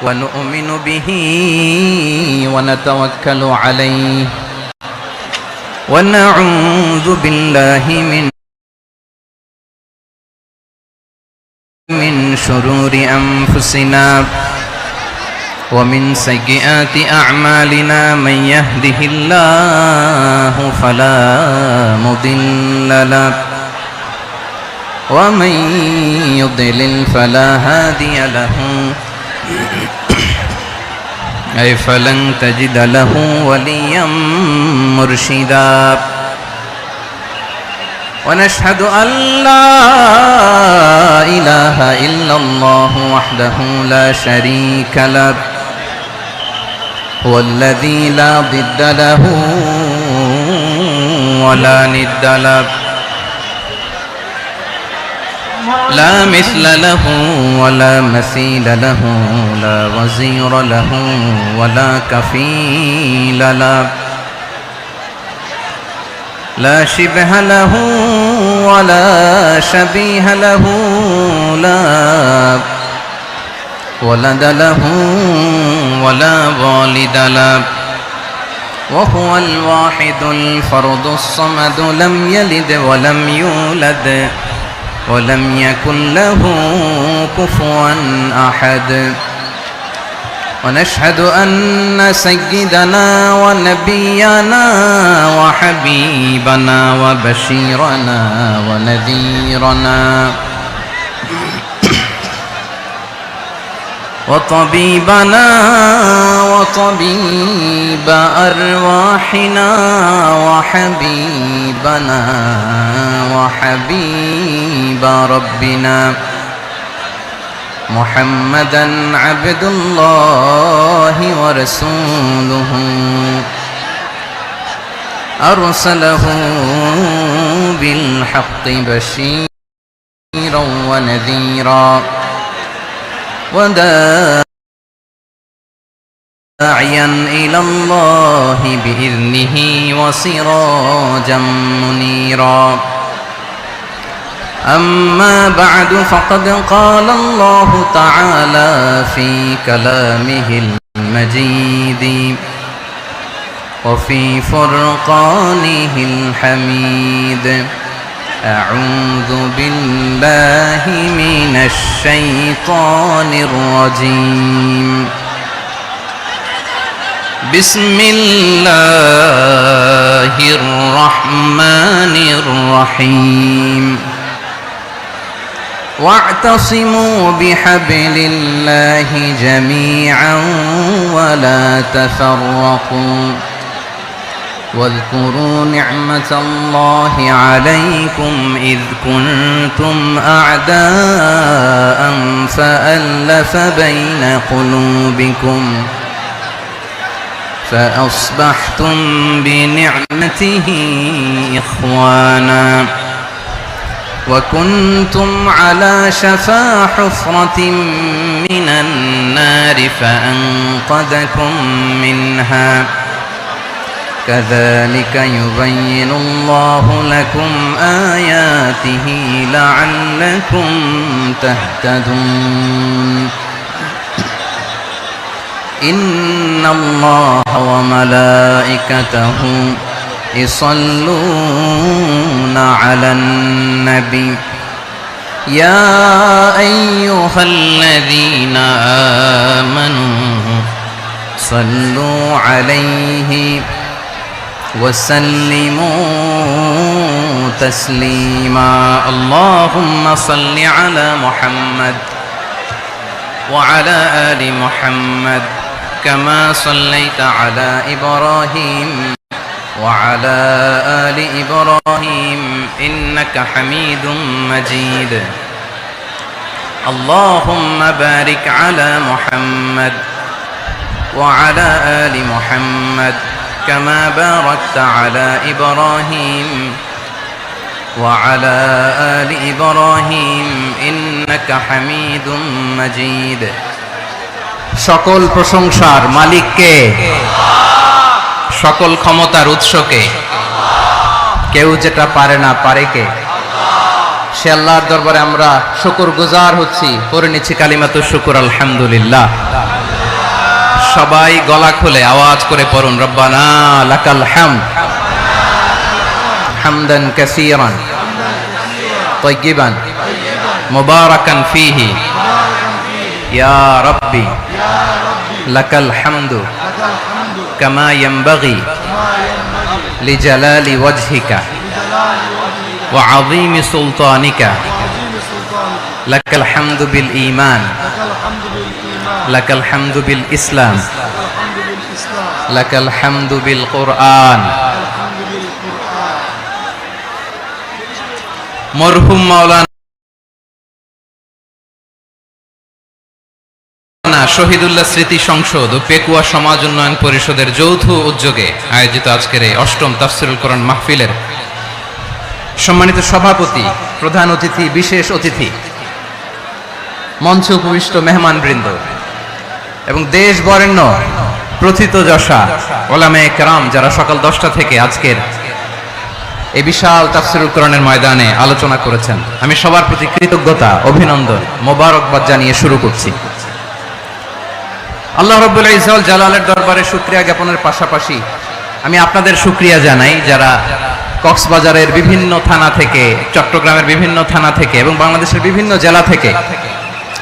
ونؤمن به ونتوكل عليه ونعوذ بالله من شرور أنفسنا ومن سيئات أعمالنا من يهده الله فلا مضل له ومن يضلل فلا هادي له أي فلن تجد له وليا مرشدا ونشهد أن لا إله إلا الله وحده لا شريك له هو الذي لا ضد له ولا ند له لا مثل له ولا مثيل له لا وزير له ولا كفيل له لا شبه له ولا شبيه له لا ولد له ولا والد له وهو الواحد الفرد الصمد لم يلد ولم يولد ولم يكن له كفوا أحد ونشهد أن سيدنا ونبينا وحبيبنا وبشيرنا ونذيرنا وطبيبنا وطبيب أرواحنا وحبيبنا وحبيب ربنا محمدا عبد الله ورسوله أرسله بالحق بشيرا ونذيرا وداعيا إلى الله بإذنه وسراجا منيرا أما بعد فقد قال الله تعالى في كلامه المجيد وفي فرقانه الحميد أعوذ بالله من الشيطان الرجيم بسم الله الرحمن الرحيم واعتصموا بحبل الله جميعا ولا تفرقوا واذكروا نعمة الله عليكم إذ كنتم أعداء فألف بين قلوبكم فأصبحتم بنعمته إخوانا وكنتم على شفا حفرة من النار فأنقذكم منها كذلك يبين الله لكم آياته لعلكم تهتدون إن الله وملائكته يصلون على النبي يا أيها الذين آمنوا صلوا عليه وسلموا تسليما اللهم صل على محمد وعلى آل محمد كما صليت على إبراهيم وعلى آل إبراهيم إنك حميد مجيد اللهم بارك على محمد وعلى آل محمد كما باركت على إبراهيم وعلى آل إبراهيم إنك حميد مجيد সকল প্রশংসার মালিক কে? সকল ক্ষমতার উৎস কে? কেউ যেটা পারে না পারে কে? সে আল্লাহর দরবারে আমরা শুকরগুজার হচ্ছি, পড়ে নিচ্ছি কালিমাতুশ শুকর আলহামদুলিল্লাহ। সবাই গলা খুলে আওয়াজ করে পড়ুন রব্বানা লাকাল হামদ হামদান কাসীরান তাইয়িবান মুবারাকান ফীহি ইয়া রাব্বি লাকাল হামদু কামা ইয়ানবাগি লিজালালি ওয়াজহিকা ওয়া আযীমি সুলতানিকা লাকাল হামদু বিল ঈমান লাকাল হামদু বিল ইসলাম লাকাল হামদু বিল কুরআন। মরহুম মাওলানা শহীদুল্লাহ স্মৃতি সংসদ ও পেকুয়া সমাজ উন্নয়ন পরিষদের যৌথ উদ্যোগে আয়োজিত আজকের এই অষ্টম তাফসীরুল কোরআন মাহফিলের সম্মানিত সভাপতি, প্রধান অতিথি, বিশেষ অতিথি, মঞ্চে উপবিষ্ট মেহমানবৃন্দ এবং দেশ বরেণ্য প্রথিতযশা ওলামায়ে কেরাম যারা সকাল 10টা থেকে আজকের এই বিশাল তাফসীরুল কোরআনের ময়দানে আলোচনা করেছেন, আমি সবার প্রতি কৃতজ্ঞতা, অভিনন্দন, মোবারকবাদ জানিয়ে শুরু করছি। আল্লাহ রাব্বুল ইজ্জত ওয়াল জালালের দরবারে শুকরিয়া জ্ঞাপনের পাশাপাশি আমি আপনাদের শুকরিয়া জানাই যারা কক্সবাজারের বিভিন্ন থানা থেকে, চট্টগ্রামের বিভিন্ন থানা থেকে এবং বাংলাদেশের বিভিন্ন জেলা থেকে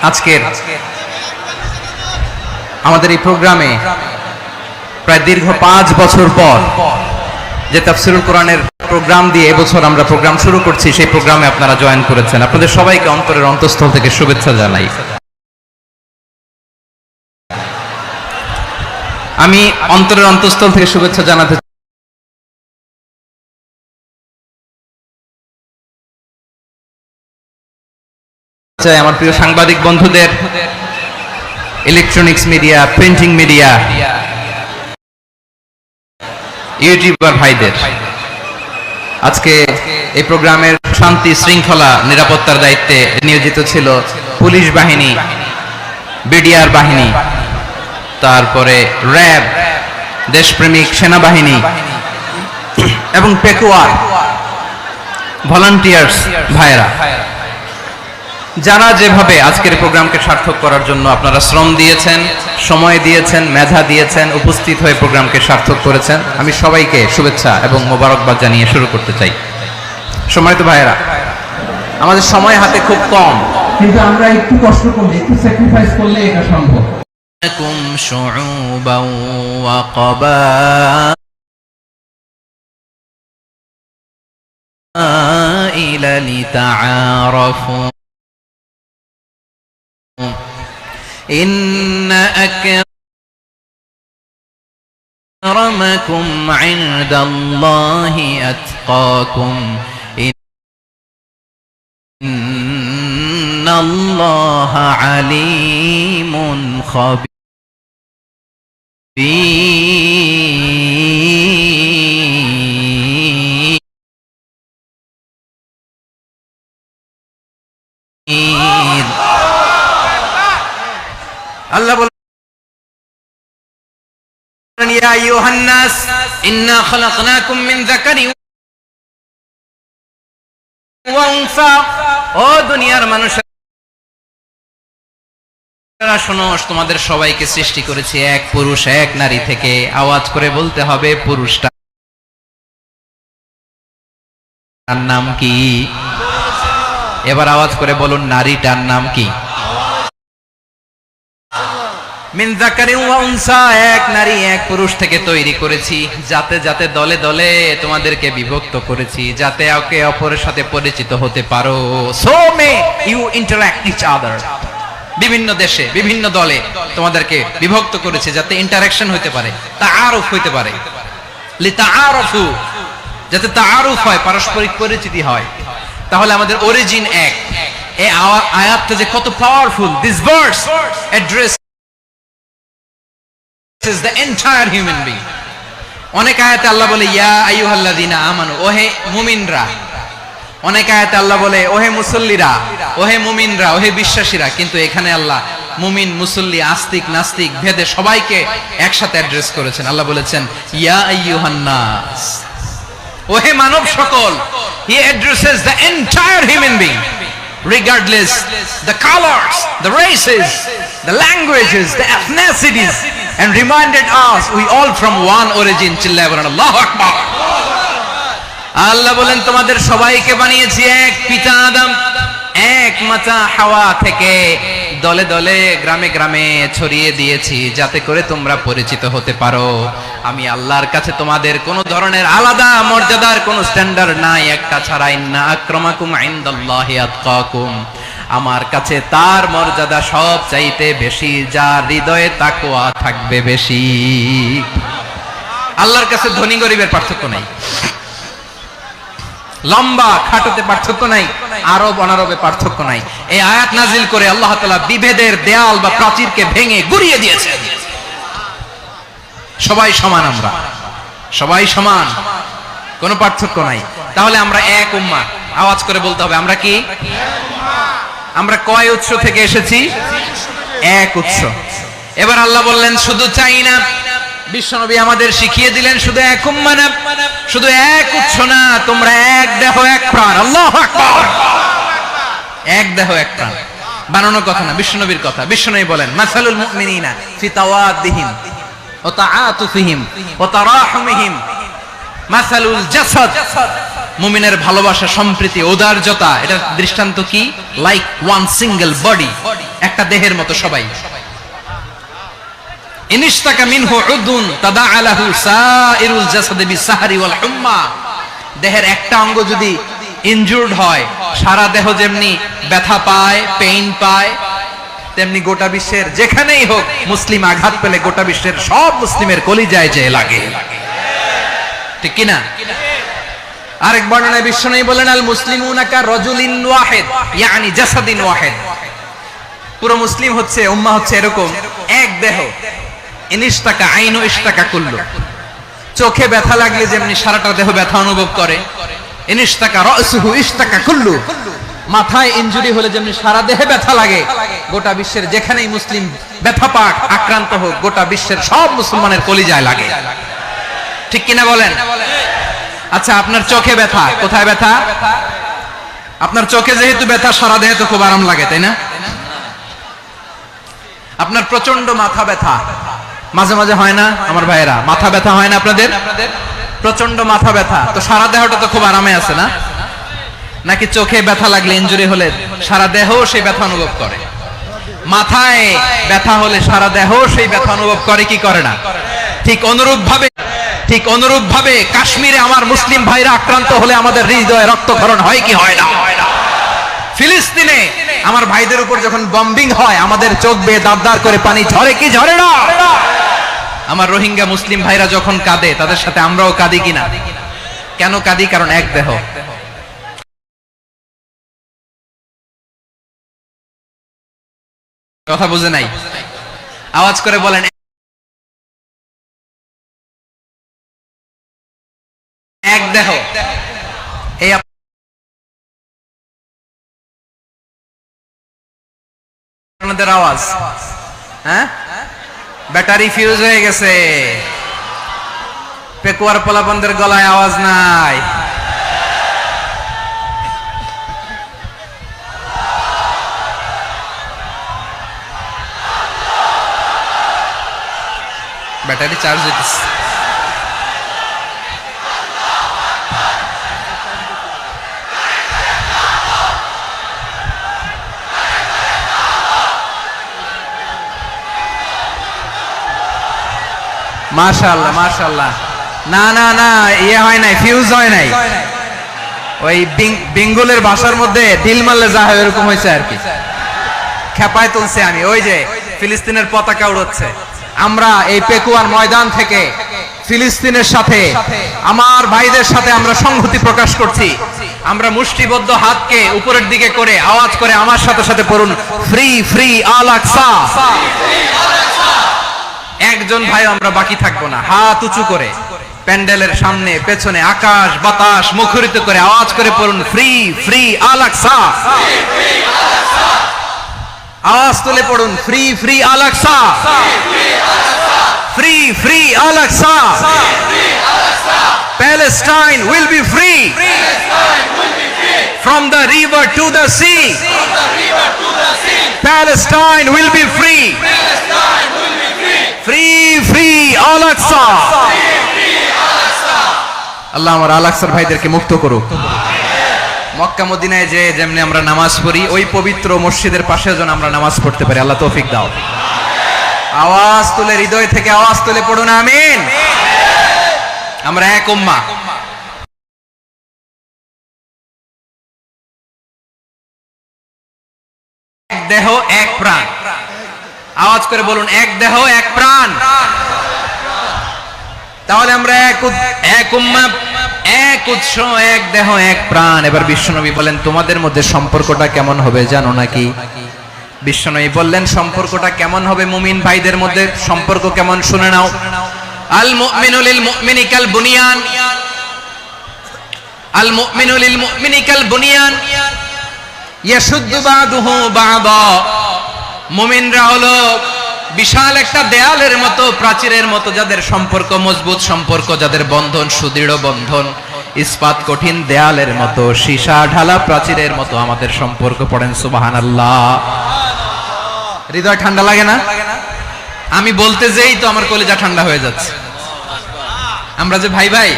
আজকের আমাদের এই প্রোগ্রামে প্রায় দীর্ঘ 5 বছর পর যে তাফসীরুল কোরআনের প্রোগ্রাম দিয়ে এবছর আমরা প্রোগ্রাম শুরু করছি, সেই প্রোগ্রামে আপনারা জয়েন করেছেন। আপনাদের সবাইকে অন্তরের অন্তঃস্থল থেকে শুভেচ্ছা জানাই। আমি অন্তরের অন্তঃস্থল থেকে শুভেচ্ছা জানাতে চাই আমার প্রিয় সাংবাদিক বন্ধুদের, electronics media, printing media, YouTuber ভাইদের। আজকে এই প্রোগ্রামের শান্তি শৃঙ্খলা নিরাপত্তার দায়িত্বে নিয়োজিত ছিল পুলিশ বাহিনী, বিডিআর বাহিনী, তারপরে র্যাব, দেশপ্রেমিক সেনাবাহিনী এবং পেকুয়ার ভলান্টিয়ার্স ভাইরা, যারা যেভাবে আজকের প্রোগ্রামকে সার্থক করার জন্য আপনারা শ্রম দিয়েছেন, সময় দিয়েছেন, মেধা দিয়েছেন, উপস্থিত হয়ে প্রোগ্রামকে সার্থক করেছেন, আমি সবাইকে শুভেচ্ছা এবং মোবারকবাদ জানিয়ে শুরু করতে চাই। সম্মানিত ভাইয়েরা, আমাদের সময় হাতে খুব কম, কিন্তু আমরা একটু কষ্ট করলে, একটু স্যাক্রিফাইস করলে এটা সম্ভব। شعوبا وقبائل لتعارفوا إن أكرمكم عند الله أتقاكم إن الله عليم خبير আল্লাহ বলেন, ইয়া আইয়ুহান নাস ইন্না খালাকনাকুম মিন যাকারিন ওয়া উনসা। ও দুনিয়ার মানুষেরা শোনো, তোমাদের সবাইকে সৃষ্টি করেছি এক পুরুষ এক নারী থেকে। আওয়াজ করে বলতে হবে, পুরুষটার নাম কি? এবার আওয়াজ করে বলুন, নারীটার নাম কি? মিন যাকারিন ওয়া উনসা, এক নারী এক পুরুষ থেকে তৈরি করেছি। যাতে যাতে দলে দলে তোমাদেরকে বিভক্ত করেছি, যাতে একে অপরের সাথে পরিচিত হতে পারো। So may you interact each other. বিভিন্ন দেশে বিভিন্ন দলে তোমাদেরকে বিভক্ত করেছে যাতে ইন্টারঅ্যাকশন হতে পারে, তাআরুফ হতে পারে। লিতাআরফু, যাতে তাআরুফ হয়, পারস্পরিক পরিচিতি হয়। তাহলে আমাদের অরিজিন এক। এই আয়াতটা যে কত powerful! This verse address is the entire human being. অনেক আয়াতে আল্লাহ বলে ইয়া আইয়ুহাল্লাযিনা আমানু, ওহে মুমিনরা। অনেক আয়াতে আল্লাহ বলে ওহে মুসল্লিরা, ওহে মুমিনরা, ওহে বিশ্বাসীরা। কিন্তু এখানে আল্লাহ মুমিন, মুসল্লি, আস্তিক, নাস্তিক ভেদে সবাইকে একসাথে অ্যাড্রেস করেছেন। আল্লাহ বলেছেন ইয়া আইয়ুহান নাস, ওহে মানব সকল। He addresses the entire human being, regardless the colors, the races, the languages, the ethnicities, and reminded us we all from one origin. চিল্লায় বলেন আল্লাহু আকবার। আল্লাহ বলেন তোমাদের সবাইকে বানিয়েছি এক পিতা আদম, এক মাতা হাওয়া থেকে, দলে দলে গ্রামে গ্রামে ছড়িয়ে দিয়েছি যাতে করে তোমরা পরিচিত হতে পারো। আমি আল্লাহর কাছে তোমাদের কোনো ধরনের আলাদা মর্যাদার কোনো স্ট্যান্ডার্ড নাই, একটা ছাড়া। ইন্না আক্রামাকুম ইনদাল্লাহি আতকাকুম, আমার কাছে তার মর্যাদা সব চাইতে বেশি যার হৃদয়ে তাকওয়া থাকবে বেশি। আল্লাহর কাছে ধনী গরিবের পার্থক্য নাই, লম্বা খাটোতে পার্থক্য নাই, আরব অনারবে পার্থক্য নাই। এই আয়াত নাজিল করে আল্লাহ তাআলা বিভেদের দেয়াল বা প্রাচীরকে ভেঙে গুড়িয়ে দিয়েছে। সবাই সমান, আমরা সবাই সমান, কোনো পার্থক্য নাই। তাহলে আমরা এক উম্মাহ, আওয়াজ করে বলতে হবে আমরা কি? আমরা কয় উৎস থেকে এসেছি? এক উৎস। এবার আল্লাহ বললেন শুধু চাই না, বিশ্বনবী আমাদের শিখিয়ে দিলেন শুধু এক উম্মাহ না, শুধু এক উৎস না, তোমরা এক দেহ এক প্রাণ। আল্লাহু আকবার। এক দেহ এক প্রাণ বানানোর কথা না, বিশ্বনবীর কথা। বিশ্বনবী বলেন মাসালুল মুমিনিনা ফি তাওয়াদ্দিহিম ওয়া তাআতুফিহিম ওয়া তারাহুমিহিম মাসালুল জাসাদ, মুমিনের ভালোবাসা, সম্প্রীতি, ঔদার্যতা, এটা দৃষ্টান্ত কি? লাইক ওয়ান সিঙ্গেল বডি, একটা দেহের মতো সবাই। ইনিশতাকা মিনহু উদুন তাদাআলাহু সাইরুল জাসাদি বিসাহরি ওয়াল হুম্মা, দেহের একটা অঙ্গ যদি ইনজুরড হয় সারা দেহ যেমনি ব্যথা পায়, পেইন পায়, তেমনি গোটা বিশ্বের যেখানেই হোক মুসলিম আঘাত পেলে গোটা বিশ্বের সব মুসলিমের কলিজায় যে লাগে, ঠিক কি না? আরেক বর্ণনায় বিশ্বনবী বলেন আল মুসলিমুনা কা রাজুলিন ওয়াহিদ ইয়ানি জাসাদিন ওয়াহিদ, পুরো মুসলিম হচ্ছে, উম্মাহ হচ্ছে এরকম এক দেহ। ইনিশতাকা আইনু ইশতাকা কুল্লু, চোখে ব্যথা লাগলে যেমনি সারাটা দেহ ব্যথা অনুভব করে, ইনিশতাকা রাসুহু ইশতাকা কুল্লু, মাথায় ইনজুরি হলে যেমনি সারা দেহে ব্যথা লাগে, গোটা বিশ্বের যেখানেই মুসলিম ব্যথা পাক, আক্রান্ত হোক, গোটা বিশ্বের সব মুসলমানের কলিজায় লাগে, ঠিক কিনা বলেন? আচ্ছা, আপনার চোখে ব্যথা, কোথায় ব্যথা? আপনার চোখে যেহেতু ব্যথা, সারা দেহে তো খুব আরাম লাগে, তাই না? আপনার প্রচন্ড মাথা ব্যথা মাঝে মাঝে হয় না আমার ভাইয়েরা? মাথা ব্যথা হয় না আপনাদের? প্রচন্ড মাথা ব্যথা, তো সারা দেহটা তো খুব আরামে আছে না? নাকি চোখে ব্যথা লাগলে, ইনজুরি হলে সারা দেহ সেই ব্যথা অনুভব করে? মাথায় ব্যথা হলে সারা দেহ সেই ব্যথা অনুভব করে কি করে না? ঠিক অনুরূপ ভাবে কাশ্মীরে আমার মুসলিম ভাইরা আক্রান্ত হলে আমাদের হৃদয়ে রক্তক্ষরণ হয় কি হয় না? ফিলিস্তিনে আমার ভাইদের উপর যখন বম্বিং হয় আমাদের চোখ বেয়ে দাঁড় করে পানি ঝরে কি ঝরে না? আমার রোহিঙ্গা মুসলিম ভাইরা যখন কাঁদে তাদের সাথে আমরাও কাঁদি কিনা? কেন কাঁদি? কারণ এক দেহ। কথা বুঝে নাই? আওয়াজ করে বলেন এক দেহ। এই আপনাদের আওয়াজ, হ্যাঁ? ব্যাটারি ফিউজ হয়ে গেছে, পেকুয়ার পোলাপানদের গলায় আওয়াজ নাই। ব্যাটারি চার্জ হইতেছে। মাশাআল্লাহ মাশাআল্লাহ। না না না, ইয়ে হয় নাই, ফিউজ হয় নাই। ওই বেঙ্গলের ভাষার মধ্যে ঢিল মারলে যা হয় এরকম হয়েছে আর কি। খেপায় তুলছে আমি, ওই যে ফিলিস্তিনের পতাকা উড়ছে। আমরা এই পেকুয়ার ময়দান থেকে ফিলিস্তিনের সাথে, আমার ভাইদের সাথে আমরা সংহতি প্রকাশ করছি। আমরা মুষ্টিবদ্ধ হাতকে উপরের দিকে করে আওয়াজ করে আমার সাথে সাথে পড়ুন, ফ্রি ফ্রি আল আকসা। একজন ভাই আমরা বাকি থাকবো না, হাত উঁচু করে প্যান্ডেলের সামনে পেছনে আকাশ বাতাস মুখরিত করে আওয়াজ করে পড়ুন, ফ্রি ফ্রি আল আকসা। আওয়াজ তুলে পড়ুন, free free Al Aqsa, free free Al Aqsa. Palestine will be free from the river to the sea. Palestine will be free. Free আকসা। আল্লাহ আমার আল আকসার ভাইদেরকে মুক্ত করুক। মক্কা মদিনায় যে যেমনি আমরা নামাজ পড়ি, ওই পবিত্র মসজিদের পাশে যেন আমরা নামাজ পড়তে পারি। আল্লাহ তৌফিক দাও। আওয়াজ তুলে, হৃদয় থেকে আওয়াজ তুলে পড়ুন আমিন। আমরা এক উম্মাহ। এক দেহ এক প্রাণ। আওয়াজ করে বলুন, এক দেহ এক প্রাণ। তাহলে আমরা এক উম্মাহ, এক উৎস, এক দেহ এক প্রাণ। এবার বিশ্বনবী বলেন, তোমাদের মধ্যে সম্পর্কটা কেমন হবে জানো নাকি? বিশ্বনবী বললেন, সম্পর্কটা কেমন হবে মুমিন ভাইদের মধ্যে? সম্পর্ক কেমন শুনে নাও। আল মুমিনু লিল মুমিনি কাল বুনিয়ান, আল মুমিনু লিল মুমিনি কাল বুনিয়ান ইয়াশুদ্দু বাদুহু বাদা। মুমিনরা হলো বিশাল একটা দেয়ালের মতো, প্রাচীরের মতো, যাদের সম্পর্ক মজবুত সম্পর্ক, যাদের বন্ধন সুদৃঢ় বন্ধন, ইস্পাত কঠিন দেয়ালের মতো, সীসা ঢালা প্রাচীরের মতো আমাদের সম্পর্ক। পড়েন সুবহানাল্লাহ। হৃদয় ঠান্ডা লাগে না? আমি বলতে যেই তো আমার কলিজা ঠান্ডা হয়ে যাচ্ছে। আমরা যে ভাই ভাই,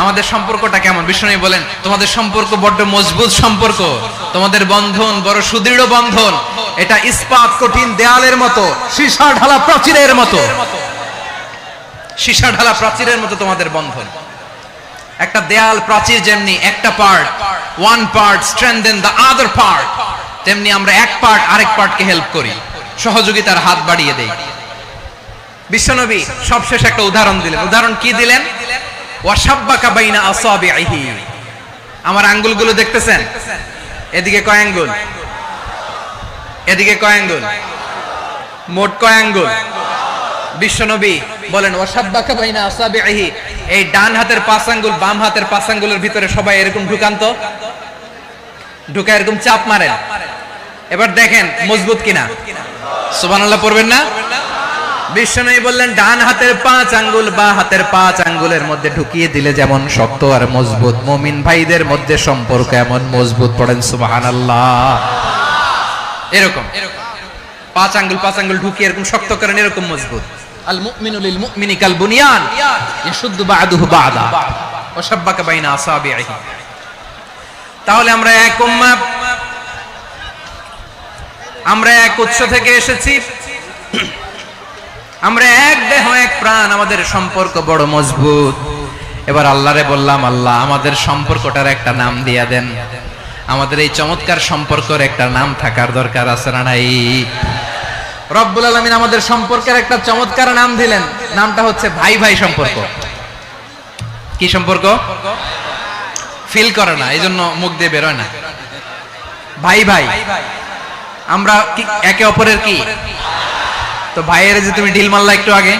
আমাদের সম্পর্কটা কেমন? বিষ্ণু বলেন, তোমাদের সম্পর্ক বড্ড মজবুত সম্পর্ক, তোমাদের বন্ধন বড় সুদৃঢ় বন্ধন, এটা ইস্পাত কঠিন দেয়ালের মতো, সীসা ঢালা প্রাচীরের মতো, সীসা ঢালা প্রাচীরের মতো তোমাদের বন্ধন। একটা দেয়াল প্রাচীর যেমনি একটা part, one part strengthen the other part, তেমনি আমরা এক পার্ট আরেক পার্টকে হেল্প করি, সহযোগিতার হাত বাড়িয়ে দেই। বিশ্বনবী সবশেষ একটা উদাহরণ দিলেন। উদাহরণ কি দিলেন? ওয়াশাব্বাকা বাইনা আসাবিহি। আমার আঙ্গুলগুলো দেখতেছেন? এদিকে কয় আঙ্গুল, এদিকে কয় আঙ্গুল, মোট কয় আঙ্গুল? বিশ্বনবী বলেন, ওয়াশাব্বাকা বাইনা আসাবিহি। এই ডান হাতের 5 আঙ্গুল বাম হাতের 5 আঙ্গুলের ভিতরে সবাই এরকম ঢুকান তো, ঢুকা এরকম চাপ মারেন। এবার দেখেন মজবুত কিনা। সুবহানাল্লাহ পড়বেন না? বিশ্বনবী বললেন, ডান হাতের 5 আঙ্গুল বা হাতের 5 আঙ্গুলের মধ্যে ঢুকিয়ে দিলে যেমন শক্ত আর মজবুত, মুমিন ভাইদের মধ্যে সম্পর্ক এমন মজবুত। পড়েন সুবহানাল্লাহ। এরকম 5 আঙ্গুল ঢুকিয়ে এরকম শক্ত করেন, এরকম মজবুত। আল মুমিনু লিল মুমিনি কাল বুনিয়ান ইয়াশুদ্দু বা'দুহু বা'দা ওয়া শাব্বাকা বাইনা আসাবিহি। তাহলে আমরা এক উম্মাহ, আমরা এক উৎস থেকে এসেছি, আমরা এক দেহ এক প্রাণ, আমাদের সম্পর্ক বড় মজবুত। এবার আল্লাহরে বললাম, আল্লাহ আমাদের সম্পর্কটার একটা নাম দিয়া দেন। আমাদের এই চমৎকার সম্পর্কের একটা নাম থাকার দরকার আছে না নাই? রব্বুল আলামিন আমাদের সম্পর্কের একটা চমৎকার নাম দিলেন। নামটা হচ্ছে ভাই ভাই সম্পর্ক। কি সম্পর্ক? ফিল করে না, এই জন্য মুখ দিয়ে বেরোয় না। ভাই ভাই, আমরা একে অপরের কি? তো ভাইয়ের যে তুমি ঢিল মারলা একটু আগে,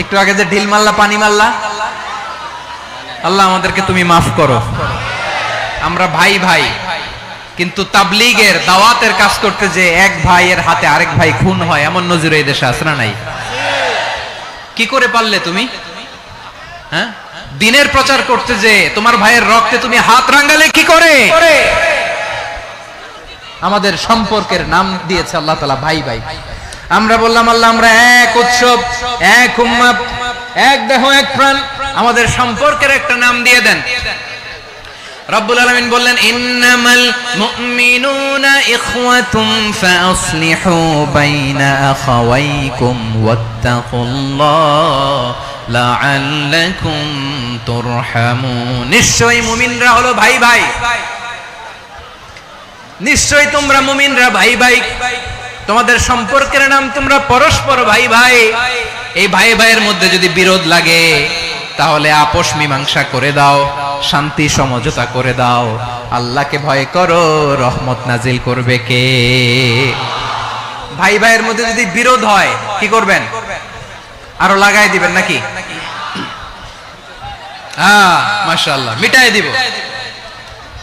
একটু আগে যে ঢিল মারলা, পানি মারলা, আল্লাহ আমাদেরকে তুমি মাফ করো। আমরা ভাই ভাই, কিন্তু তাবলীগের দাওয়াতের কাজ করতে যে এক ভাইয়ের হাতে আরেক ভাই খুন হয়, এমন নজির এই দেশে আছে না নাই? কি করে পারলে তুমি? হ্যাঁ, দিনের প্রচার করতে যে তোমার ভাইয়ের রক্তে তুমি হাত রাঙালে কি করে? আমাদের সম্পর্কের নাম দিয়েছে আল্লাহ তাআলা ভাই ভাই। আমরা বললাম, আল্লাহ আমরা এক উৎসব, এক উম্মাহ, এক দেহ এক প্রাণ, আমাদের সম্পর্কের একটা নাম দিয়ে দেন। রব্বুল আলামিন বললেন, ইন্নামাল মুমিনুনা ইখওয়াতুম ফাসলিহু বাইনা আখাওয়াইকুম ওয়াত্তাকুল্লাহ লাআল্লাকুম তুরহামুন। নিশ্চয়ই মুমিনরা হলো ভাই ভাই, নিশ্চয়ই তোমরা মুমিনরা ভাই ভাই, তোমাদের সম্পর্কের নাম তোমরা পরস্পর ভাই ভাই। এই ভাই ভাইয়ের মধ্যে যদি বিরোধ লাগে তাহলে আপোষ মীমাংসা করে দাও, শান্তি সমঝোতা করে দাও। আল্লাহকে ভয় করো, রহমত নাজিল করবে কে? ভাই ভাইয়ের মধ্যে যদি বিরোধ হয় কি করবেন? আরো লাগাই দিবেন নাকি? মাশাআল্লাহ, মিটাই দিব।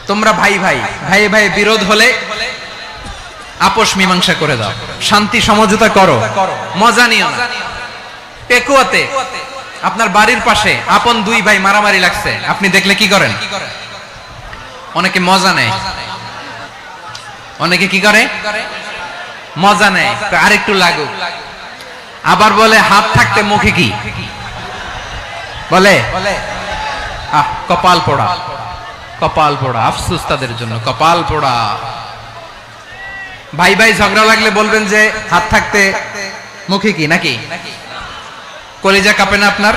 তোমরা ভাই ভাই, ভাই ভাই বিরোধ হলে আপোষ মীমাংসা করে দাও, শান্তি সমঝোতা করো, মজা নিও না। পেকুয়াতে আপনার বাড়ির পাশে আপন 2 ভাই মারামারি লাগছে, আপনি দেখলে কি করেন? অনেকে মজা নেয়। অনেকে কি করে? মজা নেয়, আরেকটু লাগুক। আবার বলে হাত থাকতে মুখে কি বলে? কপাল পোড়া, কপাল পোড়া, আফসোস তাদের জন্য, কপাল পোড়া। ভাই ভাই ঝগড়া লাগলে বলবেন যে হাত থাকতে মুখে কি, নাকি? কলিজা কাঁপে না আপনার?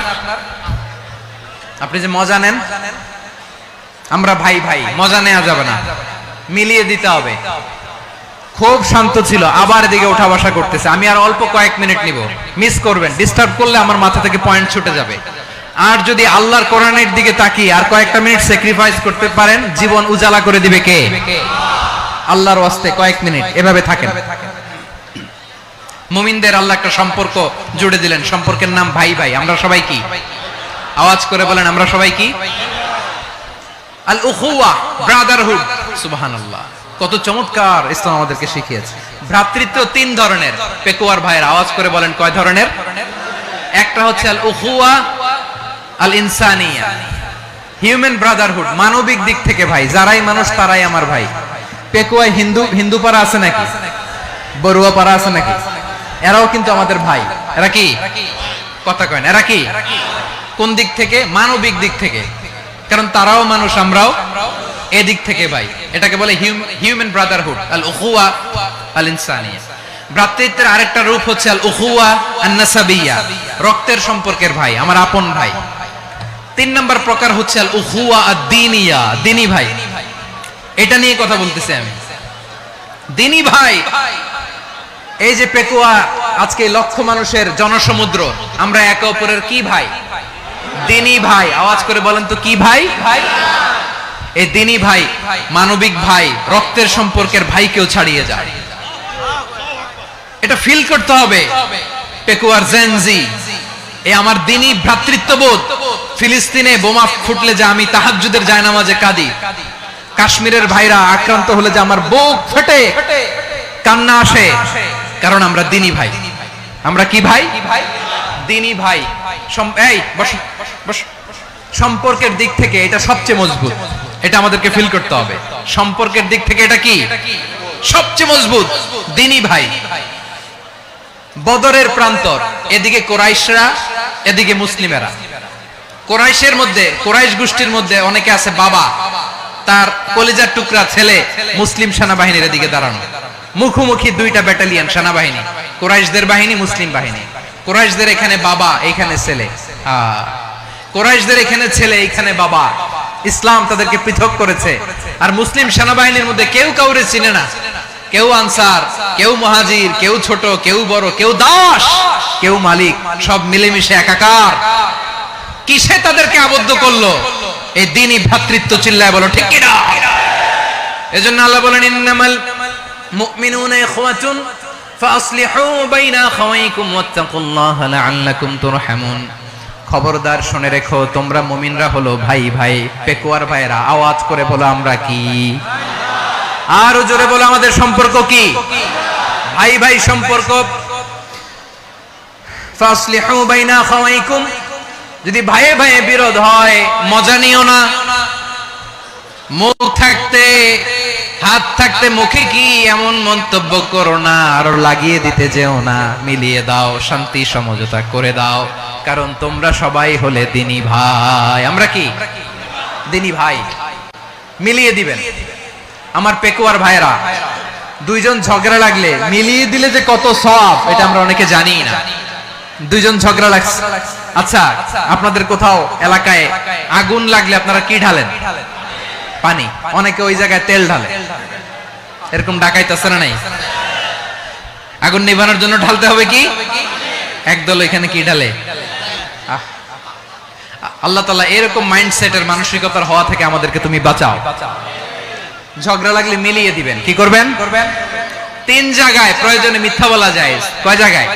আপনি যে মজা নেন, আমরা ভাই ভাই, মজা নেওয়া যাবে না, মিলিয়ে দিতে হবে। খুব শান্ত ছিল, আবার এদিকে উঠা বসা করতেছে। আমি আর অল্প কয়েক মিনিট নিব, মিস করবেন, ডিস্টার্ব করলে আমার মাথা থেকে পয়েন্ট ছুটে যাবে। আর যদি আল্লাহর কোরআনের দিকে তাকিয়ে আর কয়েকটা মিনিট স্যাক্রিফাইস করতে পারেন, জীবন উজালা করে দিবে কে? আল্লাহর ওয়াস্তে কয়েক মিনিট এভাবে থাকেন। মুমিনদের আল্লাহ একটা সম্পর্ক জুড়ে দিলেন, সম্পর্কের নাম ভাই ভাই। আমরা সবাই কি? আওয়াজ করে বলেন, আমরা সবাই কি? আল উখুওয়া, ব্রাদারহুড। সুবহানাল্লাহ, কত চমৎকার ইসলাম আমাদেরকে শিখিয়েছে। ভ্রাতৃত্ব তিন ধরনের। পেকুয়ার ভাইয়ের আওয়াজ করে বলেন, কয় ধরনের? একটা হচ্ছে আল উখুওয়া আল ইনসানিয়া, হিউম্যান ব্রাদারহুড, মানবিক দিক থেকে ভাই, যারাই মানুষ তারাই আমার ভাই। পেকুয়ায় হিন্দু পাড়া আছে নাকি? বড়ুয়া পাড়া আছে নাকি? এরাও কিন্তু আমাদের ভাই। এরা কি? কথা কয় না, এরা কি? কোন দিক থেকে? মানবিক দিক থেকে, কারণ তারাও মানুষ, আমরাও এদিক থেকে ভাই। এটাকে বলে হিউম্যান ব্রাদারহুড, আল উখুওয়া আল ইনসানিয়া। ভ্রাতৃত্বের আরেকটা রূপ হচ্ছে আল উখুওয়া আন নাসাবিয়া, রক্তের সম্পর্কের ভাই, আমার আপন ভাই। তিন নম্বর প্রকার হচ্ছে আল উখুওয়া আদ-দীনিয়া, দিনী ভাই। এটা নিয়ে কথা বলতেছি আমি, দিনী ভাই। এই যে পেকুয়া, আজকে লক্ষ মানুষের জনসমুদ্র, আমরা একে অপরের কি ভাই? দিনী ভাই। আওয়াজ করে বলেন তো, কি ভাই? এই দিনী ভাই, মানবিক ভাই, রক্তের সম্পর্কের ভাই কেউ ছাড়িয়ে যায়। এটা ফিল করতে হবে। পেকুয়ার জেনজি, এই আমার দিনী ভ্রাতৃত্ববোধ। ফিলিস্তিনে বোমা ফুটলে যে আমি তাহাজ্জুদের জায়নামাজে কাঁদি, কাশ্মীরের ভাইরা আক্রান্ত হলে যে আমার বুক ফেটে কান্না আসে, কারণ আমরা দিনী ভাই। আমরা কি ভাই? দিনী ভাই। এই বসো বসো। সম্পর্কের দিক থেকে এটা সবচেয়ে মজবুত, এটা আমাদেরকে ফিল করতে হবে। সম্পর্কের দিক থেকে এটা কি? সবচেয়ে মজবুত, দিনী ভাই। বদরের প্রান্তর, এদিকে কোরাইশরা, এদিকে মুসলিমেরা। কোরাইশের মধ্যে, কোরাইশ গোষ্ঠীর মধ্যে অনেকে আছে বাবা, তার কলিজার টুকরা ছেলে মুসলিম সেনাবাহিনীর এদিকে দাঁড়ানো, মুখোমুখি দুইটা ব্যাটালিয়ন সেনাবাহিনী, কোরাইশদের বাহিনী, মুসলিম বাহিনী। কোরাইশদের এখানে বাবা, এইখানে ছেলে। কোরাইশদের এখানে ছেলে, এইখানে বাবা। ইসলাম তাদেরকে পৃথক করেছে। আর মুসলিম সেনাবাহিনীর মধ্যে কেউ কাউরে চিনে না, কেউ আনসার, কেউ মুহাজির, কেউ ছোট, কেউ বড়, কেউ দাস, কেউ মালিক, সব মিলেমিশে একাকার। কিসে তাদেরকে আবদ্ধ করলো? এই দ্বীনি ভ্রাতৃত্ব। চিল্লায় বলো ঠিক কিনা? এজন্য আল্লাহ বলেন, ইন্নামাল মুমিনুনা ইখওয়াতুন ফাসলিহু বাইনা আখাওয়াইকুম ওয়াত্তাকুল্লাহা লাআল্লাকুম তুরহামুন। খবরদার শুনে রেখো, তোমরা মুমিনরা হলো ভাই ভাই। পেকুয়ার ভাইরা আওয়াজ করে বলো, আমরা কি? আর জোরে বলো, আমাদের সম্পর্ক কি? ভাই ভাই সম্পর্ক। ফাসলিহু বাইনা আখাওয়াইকুম, যদি ভাইয়ে ভাইয়ে বিরোধ হয় মজা নিও না। মুখ থাকতে, হাত থাকতে মুখে কি এমন মন্তব্য করো না, আর লাগিয়ে দিতে যেও না। মিলিয়ে দাও, শান্তি সমঝোতা করে দাও, কারণ তোমরা সবাই হলে দিনী ভাই। আমরা কি? দিনী ভাই। মিলিয়ে দিবেন। আমার পেকুয়ার ভাইরা, দুইজন ঝগড়া লাগলে মিলিয়ে দিলে যে কত সওয়াব, এটা আমরা অনেকে জানি না। দুইজন ঝগড়া লাগছে, আচ্ছা আপনাদের কোথাও এলাকায় আগুন লাগলে আপনারা কি ঢালেন? পানি। অনেকে ওই জায়গায় তেল ঢালে। এরকম ডাকাইতেছে না নাই? আগুন নিভানোর জন্য ঢালতে হবে কি? একদল এখানে কি ঢালে? আল্লাহ তাআলা এরকম মাইন্ডসেটের, মানসিকতার হওয়া থেকে আমাদেরকে তুমি বাঁচাও। ঝগড়া লাগলে মিলিয়ে দিবেন। কি করবেন? তিন জায়গায় প্রয়োজনে মিথ্যা বলা যায়। কয় জায়গায়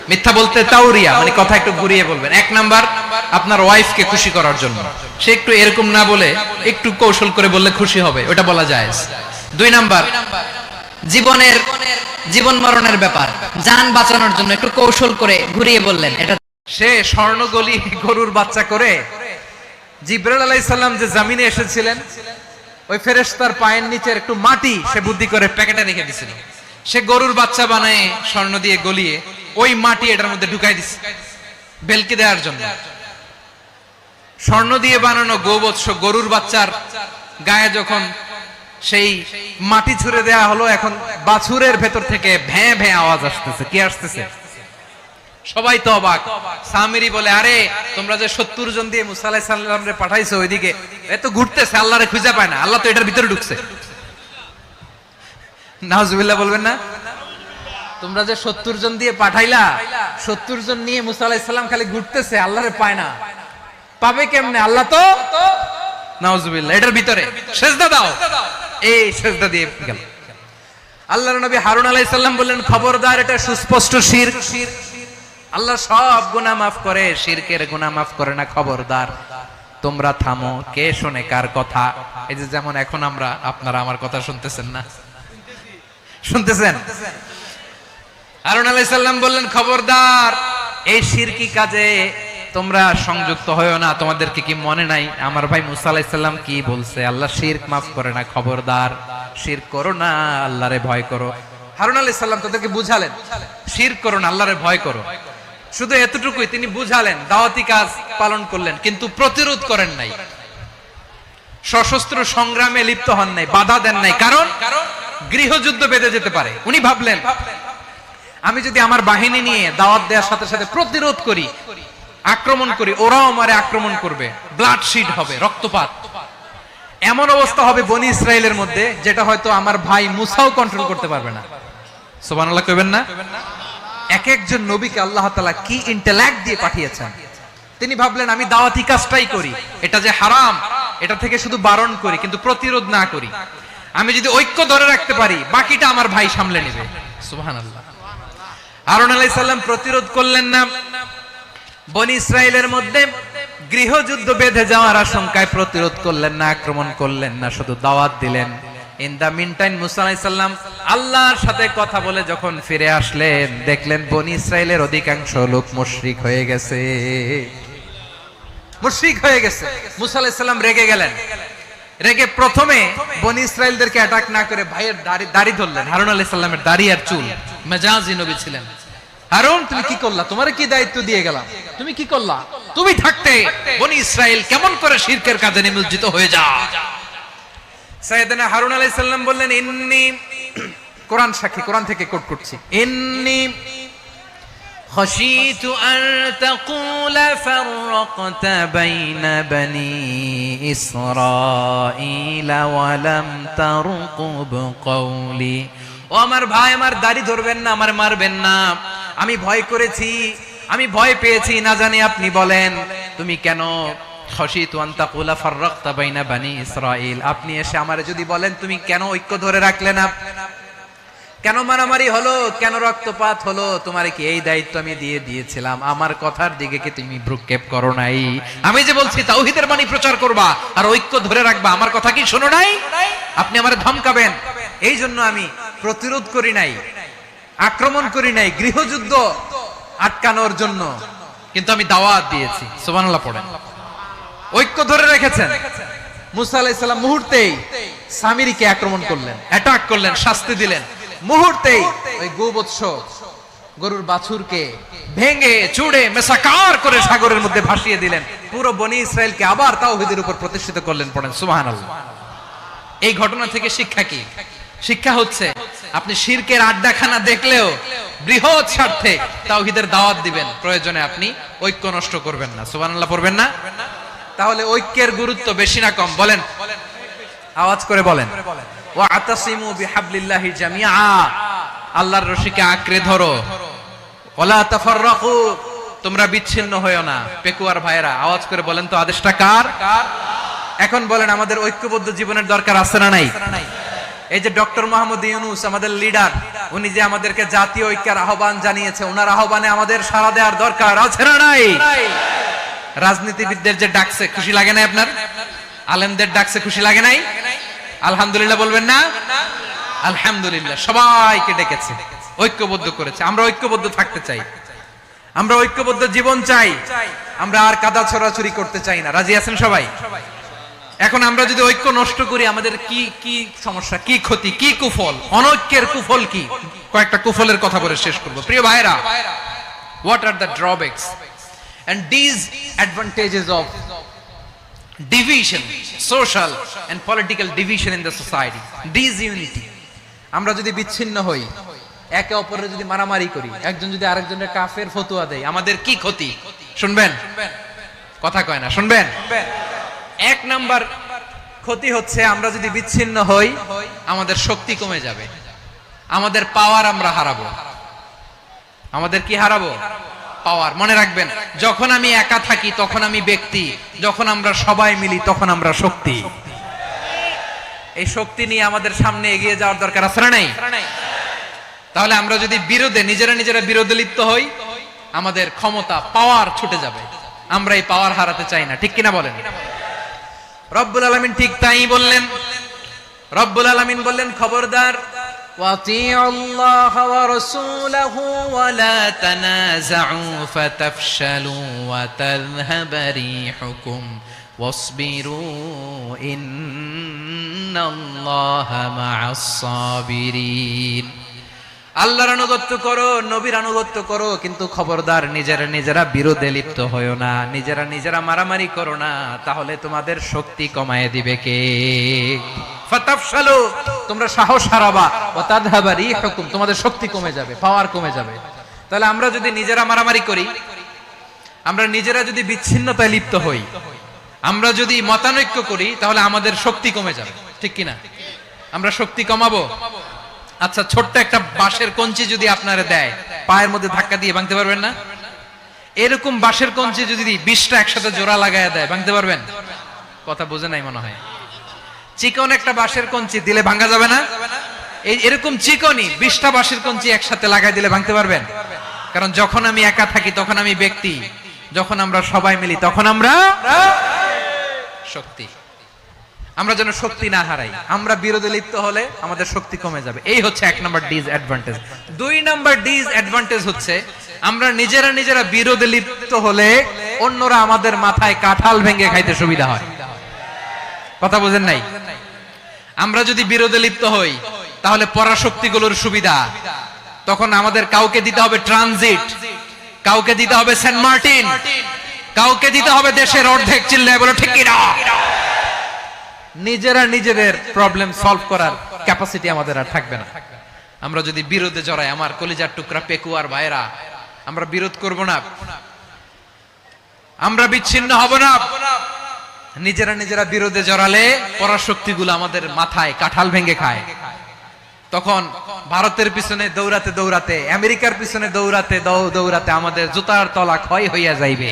মিথ্যা বলতে? তাওরিয়া, মানে কথা একটু ঘুরিয়ে বলবেন। এক নাম্বার, আপনার ওয়াইফকে খুশি করার জন্য, সে একটু এরকম না বলে একটু কৌশল করে বললে খুশি হবে, ওটা বলা যায়। দুই নাম্বার, জীবন মরণের ব্যাপার, জান বাঁচানোর জন্য একটু কৌশল করে ঘুরিয়ে বললেন, এটা। সে স্বর্ণগলি গরুর বাচ্চা করে, জিবরাইল আলাইহিস সালাম যে জমিনে এসেছিলেন, ওই ফেরেশতার পায়ের নিচে একটু মাটি সে বুদ্ধি করে প্যাকেটে রেখে দিয়েছিল। সে গরুর বাচ্চা বানায় স্বর্ণ দিয়ে গলিয়ে ওই মাটি এটার মধ্যে ঢুকাই দিছে বেলকে দেওয়ার জন্য। স্বর্ণ দিয়ে বানানো গোবৎস গরুর বাচ্চার গায়ে যখন সেই মাটি ছুঁড়ে দেয়া হলো, এখন বাছুরের ভেতর থেকে ভ্যাঁ ভ্যাঁ আওয়াজ আসতেছে। কি আসতেছে? সবাই তো অবাক। সামিরি বলে, আরে তোমরা যে 70 জন দিয়ে মুসা আলাইহিস সালামরে পাঠাইছো ওইদিকে, এ তো ঘুরতেছে, আল্লাহরে খুঁজে পায় না, আল্লাহ তো এটার ভিতরে ঢুকছে। নাউজুবিল্লাহ বলবেন না? তোমরা যে 70 জন দিয়ে পাঠাইলা, 70 জন নিয়ে মুসা আলাইহিস সালাম খালি ঘুরতেছে, আল্লাহরে পায় না। পাবে কেমনে? আল্লাহ তো নাউজুবিল্লাহ এটার ভিতরে। সিজদা দাও। এই সিজদা দিয়ে গেল। আল্লাহর নবী হারুন আলাইহিস সালাম বললেন, খবরদার, এটা সুস্পষ্ট শিরক। আল্লাহ সব গুনাহ মাফ করে, শিরকের গুনাহ মাফ করে না, খবরদার তোমরা থামো। কে শুনে কার কথা? এই যে যেমন এখন আপনারা আমার কথা শুনতেছেন না? শুনতেছেন? হারুন আলাইহিস সালাম বললেন, খবরদার, এই শিরকি কাজে তোমরা সংযুক্ত হয়ো না। তোমাদেরকে কি মনে নাই আমার ভাই মুসা আলাইহিস সালাম কি বলছে? আল্লাহ শিরক মাফ করে না, খবরদার শিরক করো না, আল্লাহরে ভয় করো। হারুন আলাইহিস সালাম তাদেরকে বুঝালেন, শিরক করো না, আল্লাহরে ভয় করো। শুধু এতটুকুই তিনি বুঝালেন, দাওয়াতি কাজ পালন করলেন, কিন্তু প্রতিরোধ করেন নাই, সশস্ত্র সংগ্রামে লিপ্ত হন নাই, বাধা দেন নাই। কারণ গৃহযুদ্ধ বেঁধে যেতে পারে। উনি ভাবলেন, আমি যদি আমার বাহিনী নিয়ে দাওয়াত দেওয়ার সাথে সাথে প্রতিরোধ করি, আক্রমণ করি, ওরাও আমারে আক্রমণ করবে, ব্লাডশিড হবে, রক্তপাত। এমন অবস্থা হবে বনি ইসরাইলের মধ্যে যেটা হয়তো আমার ভাই মুসাও কন্ট্রোল করতে পারবে না। সুবহানাল্লাহ কইবেন না? এক একজন নবীকে আল্লাহ তাআলা কি ইন্টেলেক্ট দিয়ে পাঠিয়েছেন। তিনি ভাবলেন, আমি দাওয়াতি কাজটাই করি, এটা যে হারাম এটা থেকে শুধু বারণ করি, কিন্তু প্রতিরোধ না করি। আমি যদি ঐক্য ধরে রাখতে পারি, বাকিটা আমার ভাই সামলে নেবে। সুবহানাল্লাহ। হারুন আলাইহিস সালাম প্রতিরোধ করলেন না। বনি ইসরাইলের মধ্যে গৃহযুদ্ধ বেঁধে যাওয়ার আশঙ্কায় প্রতিরোধ করলেন না, আক্রমণ করলেন না, শুধু দাওয়াত দিলেন। ইন দা মিনটাইম মুসা আলাইহিস সালাম আল্লাহর সাথে কথা বলে যখন ফিরে আসলেন, দেখলেন বনি ইসরাইলের অধিকাংশ লোক মুশরিক হয়ে গেছে। মুশরিক হয়ে গেছে। মুসা আলাইহিস সালাম রেগে গেলেন। রেগে প্রথমে বনি ইসরাইলদেরকে অ্যাটাক না করে ভাইয়ের দাড়ি ধরলেন। হারুন আলাইহিস সালামের দাড়ি আর চুল। মেজাজি নবী ছিলেন। হারুন, তুমি কি করলা? তোমারে কি দায়িত্ব দিয়ে গেলাম? তুমি কি করলা? তুমি থাকতে বনি ইসরাইল কেমন করে শিরকের কাজে নিমজ্জিত হয়ে যায়? সাইয়েদনা হারুন আলাইহিস সালাম বললেন, ইন্নী, কোরআন সাক্ষী, কোরআন থেকে কোট করছি, ইন্নী খাশিতু আন তাকুলা ফাররাকতা বাইনা বনি ইসরাঈলা ওয়া লাম তারকুব কওলি। ও আমার ভাই, আমার দাড়ি ধরবেন না, আমার মারবেন না। আমি ভয় করেছি, আমি ভয় পেয়েছি, না জানি আপনি বলেন তুমি কেন খাশিতু আন তাকুলা ফাররাকতা বাইনা বনি ইসরাঈল, আপনি এসে আমারে যদি বলেন তুমি কেন ঐক্য ধরে রাখলে না, কেন মারামারি হলো, কেন রক্তপাত হলো, তোমারে কি এই দায়িত্ব আমি দিয়ে দিয়েছিলাম? আমার কথার দিকে কি তুমি ভ্রুক্ষেপ করো নাই? আমি যে বলছি তাওহীদের বাণী প্রচার করবা আর ঐক্য ধরে রাখবা, আমার কথা কি শোনো নাই? আপনি আমারে ধমকাবেন, এই জন্য আমি প্রতিরোধ করি নাই, আক্রমণ করি নাই, গৃহযুদ্ধ আটকানোর জন্য, কিন্তু আমি দাওয়াত দিয়েছি। সুবহানাল্লাহ পড়েন। ঐক্য ধরে রেখেছেন। মুসা আলাইহিস সালাম মুহূর্তেই সামিরীকে আক্রমণ করলেন, অ্যাটাক করলেন, শাস্তি দিলেন। মুহূর্তেই ওই গোবৎস গরুর বাছুরকে ভেঙে চুড়ে মেসাকার করে সাগরের মধ্যে ভাসিয়ে দিলেন। পুরো বনি ইসরাইলকে আবার তাওহীদের উপর প্রতিষ্ঠিত করলেন। পড়েন সুবহানাল্লাহ। এই ঘটনা থেকে শিক্ষা কি? শিক্ষা হচ্ছে, আপনি শিরকের আড্ডাখানা দেখলেও বৃহৎ স্বার্থে তাওহীদের দাওয়াত দিবেন, প্রয়োজনে আপনি ঐক্য নষ্ট করবেন না। সুবহানাল্লাহ পড়বেন না? তাহলে ঐক্যের গুরুত্ব বেশি না কম? বলেন, আওয়াজ করে বলেন। ওয়া আতাসিমু বিহাবলিল্লাহি জামিআ, আল্লাহর রশিকে আঁকড়ে ধরো। ওয়ালা তাফাররাকু, তোমরা বিচ্ছিন্ন হয়ো না। পেকুয়ার ভাইরা আওয়াজ করে বলেন তো, আদেশটা কার? এখন বলেন, আমাদের ঐক্যবদ্ধ জীবনের দরকার আছে না নাই? এই যে ডক্টর মোহাম্মদ ইউনূস আমাদের লিডার, উনি যে আমাদেরকে জাতীয় ঐক্যের আহ্বান জানিয়েছে, ওনার আহ্বানে আমাদের সাড়া দেওয়ার দরকার আছে না নাই? রাজনীতিবিদদের যে ডাকছে, খুশি লাগে না আপনার? আলেমদের ডাকছে, খুশি লাগে নাই? আলহামদুলিল্লাহ বলবেন না? আলহামদুলিল্লাহ, সবাইকে ডেকেছে, ঐক্যবদ্ধ করেছে। আমরা ঐক্যবদ্ধ থাকতে চাই, আমরা ঐক্যবদ্ধ জীবন চাই, আমরা আর কাদা ছড়াছড়ি করতে চাই না। রাজি আছেন সবাই? এখন আমরা যদি ঐক্য নষ্ট করি, আমাদের কি কি সমস্যা, কি ক্ষতি, কি কুফল? অনৈক্যের কুফল কি? কয়েকটা কুফলের কথা বলে শেষ করবো। প্রিয় ভাইরা, What are the drawbacks and disadvantages of division, social and political division in the society? Disunity. আমরা যদি বিচ্ছিন্ন হই, একে অপরের যদি মারামারি করি, একজন যদি আরেকজনের কাফের ফতোয়া দেয়, আমাদের কি ক্ষতি? শুনবেন? কথা কয় না, শুনবেন? এক নাম্বার ক্ষতি হচ্ছে, আমরা যদি বিচ্ছিন্ন হই আমাদের শক্তি কমে যাবে, আমাদের পাওয়ার আমরা হারাবো। আমাদের কি হারাবো? পাওয়ার। মনে রাখবেন, যখন আমি একা থাকি তখন আমি ব্যক্তি, যখন আমরা সবাই মিলি তখন আমরা শক্তি। এই শক্তি নিয়ে আমাদের সামনে এগিয়ে যাওয়ার দরকার আছে না নাই? তাহলে আমরা যদি বিরোধে নিজেরা বিরোধে লিপ্ত হই, আমাদের ক্ষমতা, পাওয়ার ছুটে যাবে। আমরা এই পাওয়ার হারাতে চাই না, ঠিক কিনা বলেন? রব্বুল আলামিন ঠিক তাই বললেন। রব্বুল আলামিন বললেন, খবরদার, وَأَطِيعُوا اللَّهَ وَرَسُولَهُ وَلَا تَنَازَعُوا فَتَفْشَلُوا وَتَذْهَبَ رِيحُكُمْ وَاصْبِرُوا إِنَّ اللَّهَ مَعَ الصَّابِرِينَ। আল্লাহর আনুগত্য করো, নবীর আনুগত্য করো, কিন্তু খবরদার নিজেরা বিরোধে লিপ্ত হয়ো না, নিজেরা মারামারি করো না, তাহলে তোমাদের শক্তি কমায় দিবে কে? ফাতাফশালু, তোমরা সাহস হারাবা, ওয়া তাযহাবা রিহুকুম, তোমাদের শক্তি কমে যাবে, পাওয়ার কমে যাবে। তাহলে আমরা যদি নিজেরা মারামারি করি, আমরা নিজেরা যদি বিচ্ছিন্নতায় লিপ্ত হই, আমরা যদি মতানৈক্য করি, তাহলে আমাদের শক্তি কমে যাবে, ঠিক কিনা? আমরা শক্তি কমাবো। আচ্ছা, ছোট্ট একটা বাঁশের কঞ্চি যদি আপনারা দেয়, পায়ের মধ্যে ধাক্কা দিয়ে ভাঙতে পারবেন না? এরকম বাঁশের কঞ্চি যদি 20টা একসাথে জোড়া লাগায় দেয়, ভাঙতে পারবেন? কথা বোঝে নাই মনে হয়। চিকন একটা বাঁশের কঞ্চি দিলে ভাঙা যাবে না? এরকম চিকনই 20টা বাঁশের কঞ্চি একসাথে লাগাই দিলে ভাঙতে পারবেন? কারণ যখন আমি একা থাকি তখন আমি ব্যক্তি, যখন আমরা সবাই মিলি তখন আমরা শক্তি। আমরা যেন শক্তি না হারাই। আমরা বিরোধে লিপ্ত হলে আমাদের শক্তি কমে যাবে। এই হচ্ছে এক নাম্বার ডিসঅ্যাডভান্টেজ। 2 নাম্বার ডিসঅ্যাডভান্টেজ হচ্ছে, আমরা নিজেরা বিরোধে লিপ্ত হলে অন্যরা আমাদের মাথায় কাঁঠাল ভেঙে খাইতে সুবিধা হয়। কথা বোঝেন নাই? আমরা যদি বিরোধে লিপ্ত হই তাহলে পরাশক্তিগুলোর সুবিধা, তখন আমাদের কাউকে দিতে হবে ট্রানজিট, কাউকে দিতে হবে সেন্ট মার্টিন, কাউকে দিতে হবে দেশের অর্ধেক। চিল্লায় বলো ঠিক কিনা? নিজেদের প্রবলেম সলভ করার ক্যাপাসিটি আমাদের আর থাকবে না। আমরা যদি বিরোধে জড়াই, আমার কলিজার টুকরা পেকুয়ার ভাইরা, আমরা বিরোধ করব না, আমরা বিচ্ছিন্ন হব না। নিজেরা বিরোধে জড়ালে পরাশক্তিগুলো আমাদের মাথায় কাঁঠাল ভেঙে খায়। তখন ভারতের পিছনে দৌড়াতে, আমেরিকার পিছনে দৌড়াতে আমাদের জুতার তলা ক্ষয় হইয়া যাইবে।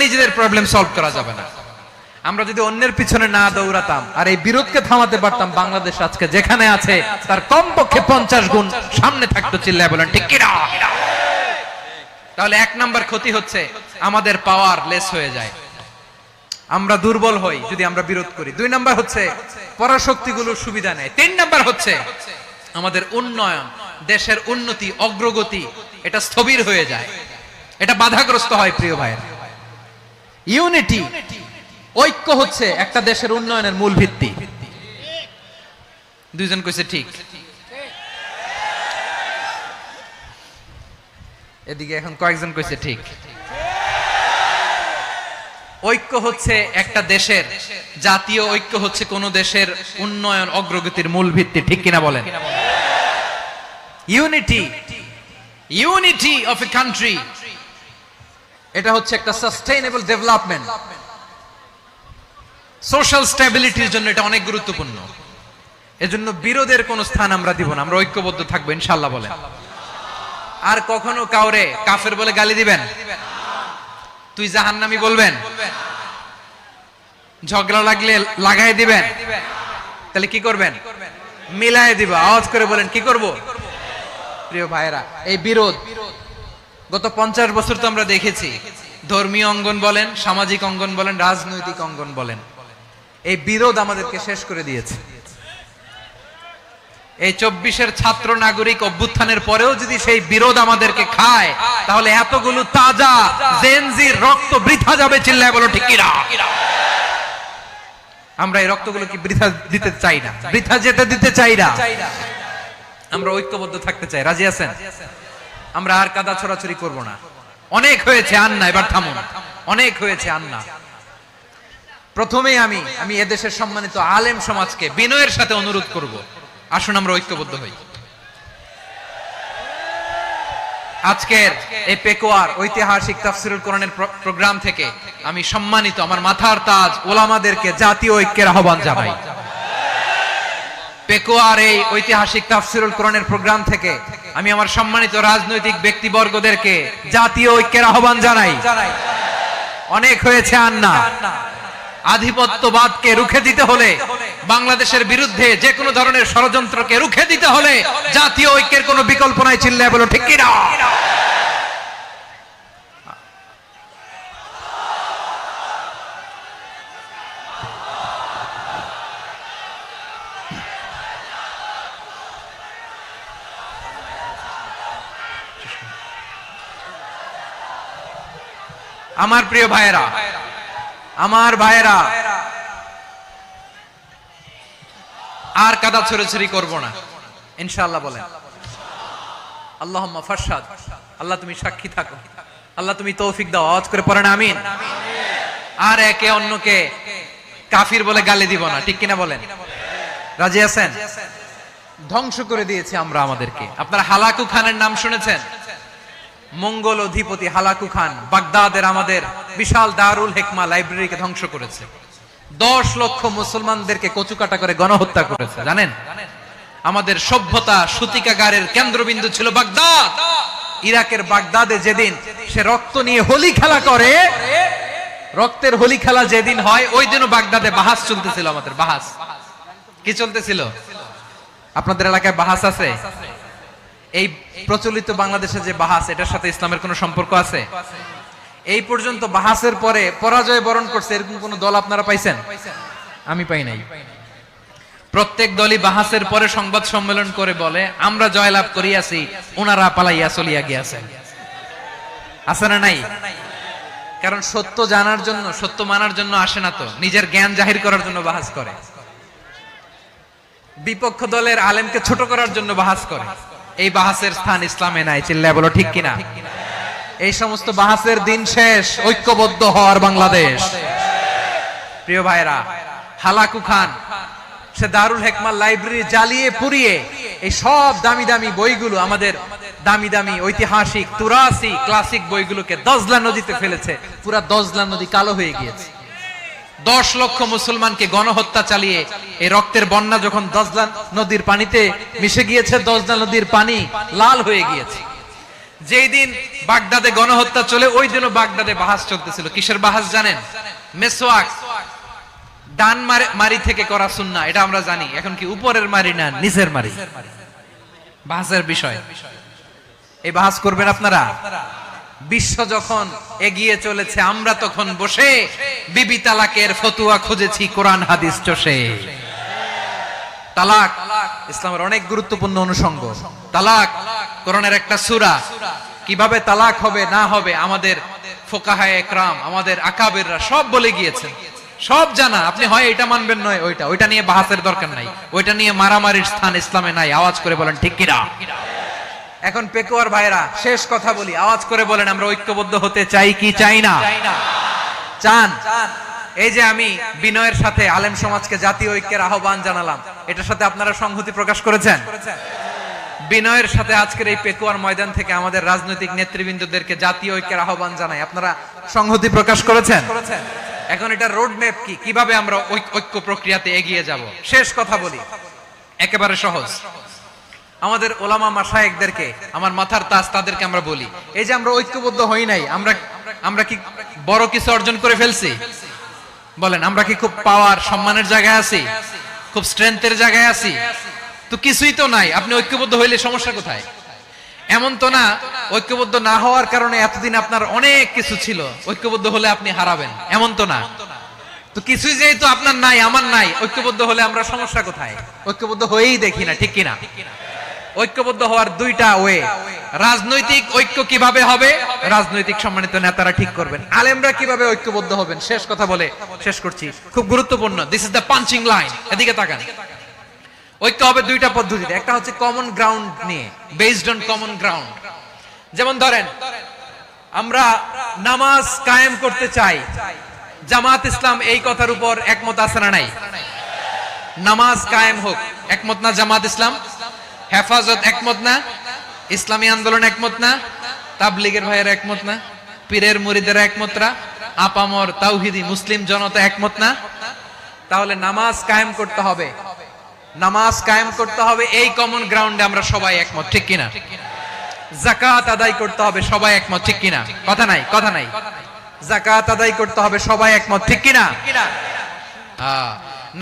নিজেদের প্রবলেম সলভ করা যাবে না। আমরা যদি অন্যের পিছনে না দৌড়াতাম আর এই বিরোধকে থামাতে পারতাম, বাংলাদেশ আজকে যেখানে আছে তার কমপক্ষে 50 গুণ সামনে থাকতো। চিল্লায় বলেন ঠিক কিনা? তাহলে 1 নাম্বার ক্ষতি হচ্ছে, আমাদের পাওয়ার লেস হয়ে যায়, আমরা দুর্বল হই যদি আমরা বিরোধ করি। 2 নাম্বার হচ্ছে, পরাশক্তিগুলোর সুবিধা নেয়। 3 নাম্বার হচ্ছে, আমাদের উন্নয়ন, দেশের উন্নতি, অগ্রগতি, এটা স্থবির হয়ে যায়, এটা বাধাগ্রস্ত হয়। প্রিয় ভাইয়েরা, ইউনিটি, ঐক্য হচ্ছে একটা দেশের উন্নয়নের মূল ভিত্তি। 2 জন কইছে ঠিক। এদিকে এখন কয়েকজন কইছে ঠিক। ঐক্য হচ্ছে একটা দেশের, জাতীয় ঐক্য হচ্ছে কোন দেশের উন্নয়ন, অগ্রগতির মূল ভিত্তি, ঠিক কিনা বলেন? ইউনিটি অফ এ কান্ট্রি, এটা হচ্ছে একটা সাস্টেইনেবল ডেভেলপমেন্ট, সোশ্যাল স্ট্যাবিলিটির জন্য এটা অনেক গুরুত্বপূর্ণ। এজন্য বিরোধের কোন স্থান আমরা দিব না, আমরা ঐক্যবদ্ধ থাকবো ইনশাআল্লাহ বলেন। আর কখনো কাউরে কাফের বলে গালি দিবেন? তুই জাহান্নামী বলবেন? ঝগড়া লাগলে লাগাই দিবেন? তাহলে কি করবেন? মিলায় দিব। আওয়াজ করে বলেন, কি করব? প্রিয় ভাইরা, এই বিরোধ গত 50 বছর তো আমরা দেখেছি, ধর্মীয় অঙ্গন বলেন, সামাজিক অঙ্গন বলেন, রাজনৈতিক অঙ্গন বলেন, এই বিরোধ আমাদেরকে শেষ করে দিয়েছে। এই 24-এর ছাত্র নাগরিক অভ্যুত্থানের পরেও যদি সেই বিরোধ আমাদেরকে খায়, তাহলে এতগুলো তাজা জেনজির রক্ত বৃথা যাবে। চিল্লায় বলো ঠিক কিনা? আমরা এই রক্তগুলো কি বৃথা দিতে চাই না, বৃথা যেতে দিতে চাই না। আমরা ঐক্যবদ্ধ থাকতে চাই, রাজি আছেন? আমরা আর কাদা ছড়াছড়ি করব না। অনেক হয়েছে, আর না, এবার থামুন। অনেক হয়েছে, আর না। প্রথমেই আমি এদেশের সম্মানিত আলেম সমাজকে বিনয়ের সাথে অনুরোধ করব, আসুন আমরা ঐক্যবদ্ধ হই। আজকের এই পেকুয়ার ঐতিহাসিক তাফসিরুল কোরআনের প্রোগ্রাম থেকে আমি সম্মানিত আমার মাথার তাজ ওলামাদেরকে জাতীয় ঐক্যের আহ্বান জানাই। পেকুয়ার এই ঐতিহাসিক তাফসিরুল কোরআনের প্রোগ্রাম থেকে আমি আমার সম্মানিত রাজনৈতিক ব্যক্তিবর্গদেরকে জাতীয় ঐক্যের আহ্বান জানাই। অনেক হয়েছে, আর না। আধিপত্যবাদকে রুখে দিতে হলে, বাংলাদেশের বিরুদ্ধে যে কোনো ধরনের ষড়যন্ত্রকে রুখে দিতে হলে জাতীয় ঐক্যের কোনো বিকল্প নাই। চিল্লায় বলো ঠিক কিনা? আমার প্রিয় ভাইয়েরা, আমার ভাইয়েরা, আর কাদা ছড়াছড়ি করব না ইনশাআল্লাহ। বলেন আল্লাহুম্মা ফাশহাদ। আল্লাহ তুমি সাক্ষী থাকো, আল্লাহ তুমি তৌফিক দাও। আওয়াজ করে পড়েন আমিন। আর একে অন্যকে কাফির বলে গালি দিব না, ঠিক কিনা বলেন? রাজি আছেন? ধ্বংস করে দিয়েছি আমরা আমাদেরকে। আপনারা হালাকু খানের নাম শুনেছেন? মঙ্গল অধিপতি হালাকু খান বাগদাদের আমাদের বিশাল দারুল হিকমা লাইব্রেরিকে ধ্বংস করেছে। 10 লক্ষ মুসলমানদেরকে কচুকাটা করে গণহত্যা করেছে, জানেন? আমাদের সভ্যতা সূতিকাগারের কেন্দ্রবিন্দু ছিল বাগদাদ। ইরাকের বাগদাদে যেদিন সে রক্ত নিয়ে হোলি খেলা করে, রক্তের হোলি খেলা যেদিন হয়, ওই দিনও বাগদাদে বাহাস চলতেছিল। আমাদের বাহাস কি চলতেছিল? আপনাদের এলাকায় বাহাস আছে? এই প্রচলিত বাংলাদেশে যে বাহাস, এটার সাথে ইসলামের কোনো সম্পর্ক আছে? এই পর্যন্ত বাহাসের পরে পরাজয় বরণ করছে এরকম কোন দল আপনারা পাইছেন? আমি পাই নাই। প্রত্যেক দলই বাহাসের পরে সংবাদ সম্মেলন করে বলে আমরা জয়লাভ করিয়াছি, ওনারা পালাইয়া চলিয়া গিয়াছেন। আছে না নাই? কারণ সত্য জানার জন্য, সত্য মানার জন্য আসে না তো, নিজের জ্ঞান জাহির করার জন্য বাহাস করে। বিপক্ষ দলের আলেমকে ছোট করার জন্য বাহাস করে। এই বাহাসের স্থান ইসলামে নাই। চিল্লায় বলো ঠিক কিনা? এই সমস্ত বাহাসের দিন শেষ। ঐক্যবদ্ধ হওয়ার বাংলাদেশ। প্রিয় ভাইরা, হালাকু খান সে দারুল হিকমা লাইব্রেরি জ্বালিয়ে পুড়িয়ে এই সব দামি দামি বইগুলো, আমাদের দামি দামি ঐতিহাসিক তুরাসি ক্লাসিক বইগুলোকে দজলা নদীতে ফেলেছে। পুরা দজলা নদী কালো হয়ে গিয়েছে। 10 লক্ষ মুসলমানকে গণহত্যা চালিয়ে এই রক্তের বন্যা যখন দজলা নদীর পানিতে মিশে গিয়েছে, দজলা নদীর পানি লাল হয়ে গিয়েছে। যেই দিন বাগদাদে গণহত্যা চলে, ওই দিনও বাগদাদে বাহাস চলতেছিল। কিসের বাহাস জানেন? মেসওয়াক, ডান মারি থেকে করা সুন্নাহ, এটা আমরা জানি। এখন কি উপরের মারি না নিচের মারি? বাহাসের বিষয়। এই বাহাস করবেন আপনারা? বিশ্ব যখন এগিয়ে চলেছে, আমরা তখন বসে বিবি তালাকের ফতুয়া খুঁজেছি কোরআন হাদিস চষে। তালাক ইসলামের অনেক গুরুত্বপূর্ণ অনুষঙ্গ। তালাক কোরআনের একটা সূরা। কিভাবে তালাক হবে না হবে আমাদের ফুকাহায়ে একরাম, আমাদের আকাবেররা সব বলে গিয়েছেন, সব জানা। আপনি হয় এটা মানবেন, নয় ওইটা। ওইটা নিয়ে বাহাসের দরকার নাই, ওইটা নিয়ে মারামারির স্থান ইসলামে নাই। আওয়াজ করে বলেন ঠিক কিনা? এখন পেকুয়ার ভাইরা, শেষ কথা বলি, আওয়াজ করে বলেন আমরা ঐক্যবদ্ধ হতে চাই কি চাই না? চান? এই যে আমি বিনয়ের সাথে আলেম সমাজকে জাতীয় ঐক্যের আহ্বান জানালাম, এটার সাথে আপনারা সংহতি প্রকাশ করেছেন? বিনয়ের সাথে আজকের এই পেকুয়ার ময়দান থেকে আমাদের রাজনৈতিক নেতৃবৃন্দদেরকে জাতীয় ঐক্যের আহ্বান জানাই, আপনারা সংহতি প্রকাশ করেছেন? এখন এটা রোড ম্যাপ কি, কিভাবে আমরা ঐক্য প্রক্রিয়াতে এগিয়ে যাব? শেষ কথা বলি, একেবারে সহজ। আমাদের ওলামা মাশায়েখদেরকে, আমার মাথার তাজ, তাদেরকে আমরা বলি, এই যে আমরা ঐক্যবদ্ধ হই নাই, আমরা কি বড় কিছু অর্জন করে ফেলছি? বলেন, আমরা কি খুব পাওয়ার সম্মানের জায়গায় আছি? খুব স্ট্রেংথের জায়গায় আছি? তো কিছুই তো নাই। আপনি ঐক্যবদ্ধ হইলে সমস্যা কোথায়? এমন তো না ঐক্যবদ্ধ না হওয়ার কারণে এতদিন আপনার অনেক কিছু ছিল, ঐক্যবদ্ধ হলে আপনি হারাবেন, এমন তো না। তো কিছুই যেহেতু আপনার নাই, আমার নাই, ঐক্যবদ্ধ হলে আমরা সমস্যা কোথায়? ঐক্যবদ্ধ হয়েই দেখি না, ঠিক কিনা? ঐক্যবদ্ধ হওয়ার দুইটা ওয়ে। রাজনৈতিক ঐক্য কিভাবে হবে? রাজনৈতিক সম্মানিত নেতারা ঠিক করবেন। আলেমরা কিভাবে ঐক্যবদ্ধ হবেন? শেষ কথা বলে শেষ করছি, খুব গুরুত্বপূর্ণ। This is the punching line. এদিকে তাকান। ঐক্য হবে দুইটা পদ্ধতিতে, একটা হচ্ছে কমন গ্রাউন্ড নিয়ে, বেসড অন কমন গ্রাউন্ড। যেমন ধরেন আমরা নামাজ কায়েম করতে চাই, জামাত ইসলাম এই কথার উপর একমত আছে না নাই? নামাজ কায়েম হোক, একমত না জামাত ইসলাম? হেফাজত একমত না? ইসলামী আন্দোলন একমত না? তাবলীগের ভাইয়েরা একমত না? পীরের মুরিদেরা একমত না? আপামর তাওহীদি মুসলিম জনতা একমত না? তাহলে নামাজ কায়েম করতে হবে, নামাজ কায়েম করতে হবে এই কমন গ্রাউন্ডে আমরা সবাই একমত, ঠিক কিনা? যাকাত আদায় করতে হবে, সবাই একমত, ঠিক কিনা? কথা নাই, কথা নাই। যাকাত আদায় করতে হবে, সবাই একমত, ঠিক কিনা?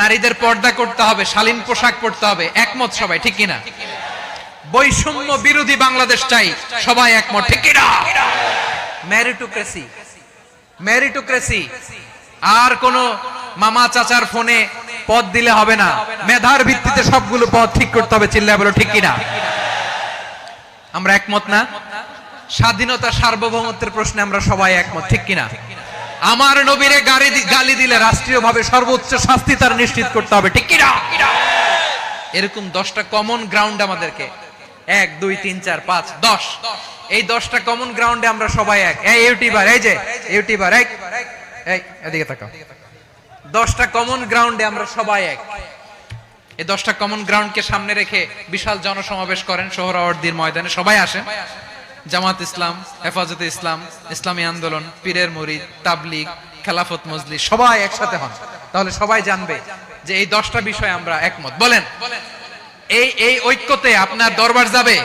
নারীদের পর্দা করতে হবে, শালীন পোশাক পরতে হবে, একমত সবাই, ঠিক কিনা? বৈষম্য বিরোধী বাংলাদেশ চাই, সবাই একমত, ঠিক কিনা? মেরিটোক্রেসি, মেরিটোক্রেসি, আর কোন মামা চাচার ফোনে পদ দিলে হবে না, মেধার ভিত্তিতে সবগুলো পদ ঠিক করতে হবে, চিল্লায় বলো ঠিক কিনা? আমরা একমত না? স্বাধীনতা সার্বভৌমত্বের প্রশ্নে আমরা সবাই একমত, ঠিক কিনা? আমার নবীরে গালি দিলে রাষ্ট্রীয়ভাবে সর্বোচ্চ শাস্তি তার নিশ্চিত করতে হবে, ঠিক কিনা? এরকম 10টা কমন গ্রাউন্ড আমাদেরকে, 1 2 3 4 5 10, এই 10টা কমন গ্রাউন্ডে আমরা সবাই এক। এই ইউটিউবার, এই যে ইউটিউবার, এই এদিকে তাকাও, 10টা কমন গ্রাউন্ডে আমরা সবাই এক। এই 10টা কমন গ্রাউন্ডকে সামনে রেখে বিশাল জনসমাবেশ করেন সোহরাওয়ার্দীর ময়দানে, সবাই আসেন, জামাত ইসলাম, হেফাজতে ইসলাম, ইসলামী আন্দোলন, পীরের মুরিদ, তাবলীগ, খেলাফত মজলিস, সবাই একসাথে হন, তাহলে সবাই জানবে যে এই 10টা বিষয়ে আমরা একমত। বলেন, এই ঐক্যতে আপনার দরবার যাবে?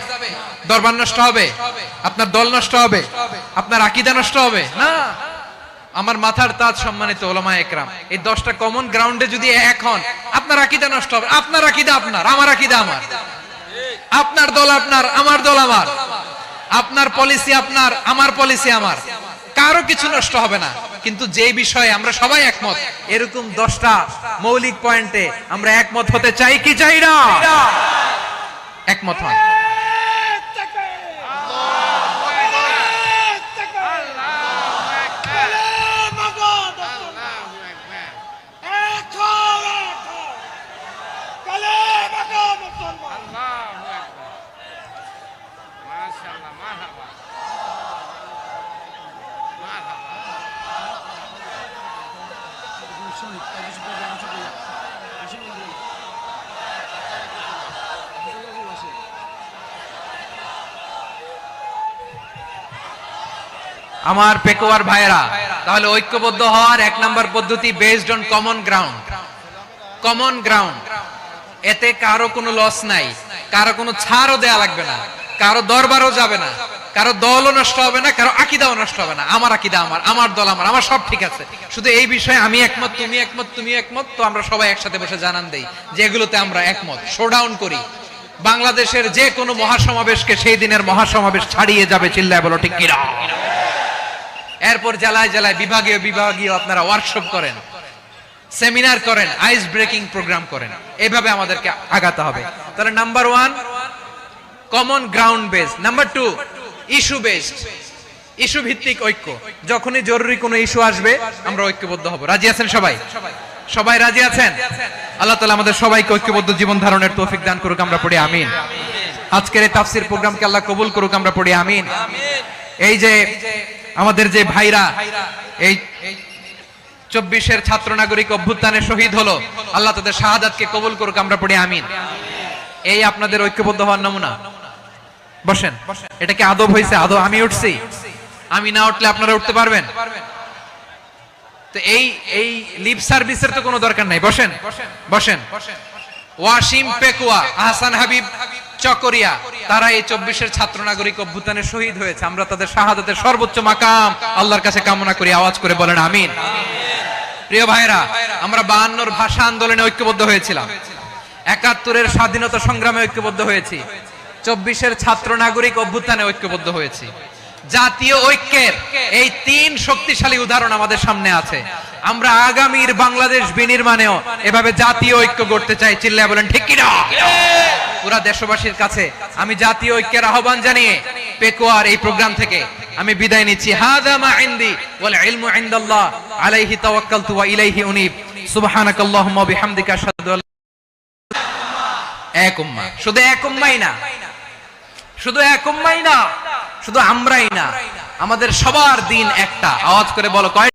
দরবার নষ্ট হবে? আপনার দল নষ্ট হবে? আপনার আকীদা নষ্ট হবে না? আমার মাথার তাজ সম্মানিত উলামায়ে একরাম, এই 10টা কমন গ্রাউন্ডে যদি এক হন, আপনার আকীদা নষ্ট হবে? আপনার আকীদা আপনার, আমার আকীদা আমার, আপনার দল আপনার, আমার দল আমার, আপনার পলিসি আপনার, আমার পলিসি আমার, কারো কিছু নষ্ট হবে না। কিন্তু যে বিষয়ে আমরা সবাই একমত, এরকম 10টা মৌলিক পয়েন্টে আমরা একমত হতে চাই কি চাই না? একমত হন। আমার পেকোয়ার ভাইরা, তাহলে ঐক্যবদ্ধ হওয়ার 1 নাম্বার পদ্ধতি based on common ground. Common ground, এতে কারো কোনো লস নাই, কারো কোনো ছাড়ও দেয়া লাগবে না, কারো দরবারও যাবে না, কারো দলও নষ্ট হবে না, কারো আকীদাও নষ্ট হবে না। আমার আকীদা আমার, আমার দল আমার, আমার সব ঠিক আছে, শুধু এই বিষয়ে আমি একমত, তুমি একমত, তুমি একমত, তো আমরা সবাই একসাথে বসে জানান দেই যে এগুলোতে আমরা একমত, শোডাউন করি। বাংলাদেশের যে কোনো মহাসমাবেশকে সেই দিনের মহাসমাবেশ ছাড়িয়ে যাবে, চিল্লায় বলো ঠিক কিনা? এরপর জেলায় জেলায় বিভাগীয় বিভাগীয় আপনারা ওয়ার্কশপ করেন, সেমিনার করেন, আইস ব্রেকিং প্রোগ্রাম করেন, এইভাবে আমাদেরকে আগাতে হবে। তাহলে number 1 common ground base, number 2 issue based, issue ভিত্তিক ঐক্য। যখনই জরুরি কোনো ইস্যু আসবে আমরা ঐক্যবদ্ধ হব। রাজি আছেন সবাই? সবাই রাজি আছেন? আল্লাহ তাআলা আমাদের সবাইকে ঐক্যবদ্ধ জীবন ধারণের তৌফিক দান করুক, আমরা পড়ি আমিন। আজকের এই তাফসীর প্রোগ্রামকে আল্লাহ কবুল করুক, আমরা পড়ি আমিন। এই যে আমাদের যে ভাইরা এই 24-এর ছাত্র নাগরিক অভ্যুত্থানে শহীদ হলো, আল্লাহ তাদের শাহাদাতকে কবুল করুক, আমরা পড়ি আমিন। এই আপনাদের ঐক্যবদ্ধ হওয়ার নমুনা। বসেন, এটা কি আদব হয়েছে? আদব আমি উঠছি, আমি না উঠলে আপনারা উঠতে পারবেন? তো এই লিপ সার্ভিসের তো কোনো দরকার নাই। বসেন বসেন। ওয়াসিম পেকুয়া, আহসান হাবিব চকরিয়া, তারা এই 24-এর ছাত্র নাগরিক অভ্যুত্থানে শহীদ হয়েছে। আমরা তাদের শাহাদাতের সর্বোচ্চ মাকাম আল্লাহর কাছে কামনা করি, আওয়াজ করে বলেন আমিন। প্রিয় ভাইরা, আমরা 52-র ভাষা আন্দোলনে ঐক্যবদ্ধ হয়েছিলাম, 71-এর স্বাধীনতা সংগ্রামে ঐক্যবদ্ধ হয়েছি, 24-এর ছাত্র নাগরিক অভ্যুত্থানে ঐক্যবদ্ধ হয়েছি। জাতীয় ঐক্যের এই 3 শক্তিশালী উদাহরণ আমাদের সামনে আছে। আমরা আগামীর বাংলাদেশ বিনির্মাণেও এভাবে জাতীয় ঐক্য গড়তে চাই, চিল্লায় বলেন ঠিক কিনা? পুরা দেশবাসীর কাছে আমি জাতীয় ঐক্যের আহ্বান জানিয়ে পেকুয়ার এই প্রোগ্রাম থেকে আমি বিদায় নিচ্ছি। হাযা মা ইনদি ওয়াল ইলমু ইনদাল্লাহ আলাইহি তাওয়াক্কালতু ওয়া ইলাইহি উনীব। সুবহানাকাল্লাহুম্মা ওয়া বিহামদিকা আশহাদু আল্লা এক উম্মাহ। শুধু এক উম্মাই না, শুধু এক উম্মাই না, শুধু আমরাই না, আমাদের সবার দিন একটা। আওয়াজ করে বলো কয়?